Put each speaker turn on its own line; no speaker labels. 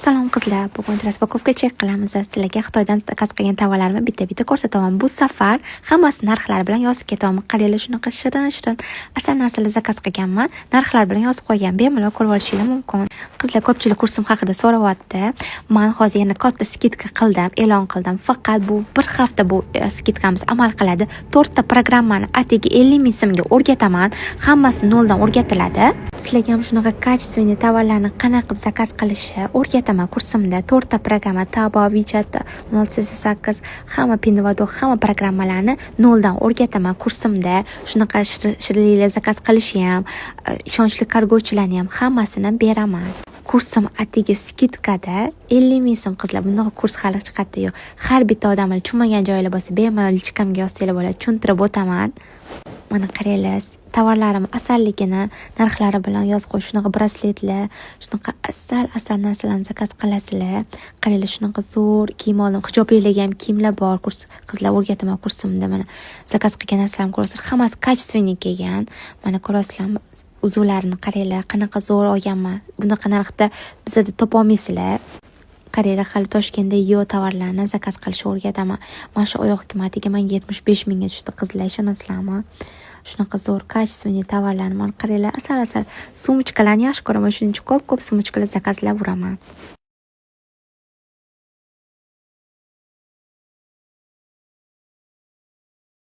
Salom qizlar, bugun raspakovka chek qilamiz. Sizlarga Xitoydan zakaz qilgan tovarlarimni bitta-bitta ko'rsataman. Bu safar hammasi narxlari bilan yozib ketaman. Qaranglar, shunaqa shirin-shirin asal narsalar zakaz qilganman. Narxlar bilan yozib qo'ygan. Bemalol ko'rib olishingiz mumkin. Qizlar ko'pchilik kursim haqida so'rayapti. Men hozir yana katta skidka qildim, e'lon qildim. Faqat bu bir hafta bu skidkamiz amal qiladi. 4 ta programmani atigi 50 ming so'mga o'rgataman. Hammasi noldan o'rgatiladi. Sizlarga ham shunaqa качественный tovarlarni qanaqa qilib zakaz qilishni o'rgataman kursimda. 4 ta programma, Tabo, WeChat, 088, hamma pindovodo, hamma programmalarni noldan o'rgataman kursimda. Shunaqa shirinliklar zakaz qilishni ham, ishonchli kargochilarni ham hammasini beraman. Kursim atigi skidkada 50 ming so'm qizlar. Bunday kurs hali chiqadi yo'q. Har bitta odamlar tushunmagan joylar bo'lsa, bemalol lichkamga yozsanglar bo'ladi, tushuntirib o'taman. Mana qaranglar, tovarlarim asalligini narxlari bilan yozib qo'yib, shunaqa brasletlar, shunaqa asal narsalarni zakaz qilasizlar. Qaranglar, shunaqa zo'r kiyim oldim. Hijobliklarga ham kiyimlar bor. Kurs qizlar o'rgataman kursimda. Mana zakaz qilgan narsalarim ko'rasizlar. Hammasi качественный kelgan. Mana ko'rasizlarmi? Uzuvlarini qaranglar, qanaqa zo'r olganman. Bunaqa narxda bizda topa olmaysizlar. Qaranglar, hali Toshkentda yo tovarlarni zakaz qilishni o'rgataman. Mana shu oyoq kiyimatiga menga 75 mingga tushdi qizlar, ishonasizlarmi? Shunaqa zo'r качественный tovarlarni mana qaranglar, asal sumочкаlarni yaxshi ko'raman. Shuning uchun ko'p sumочкаlar zakazlab uraman.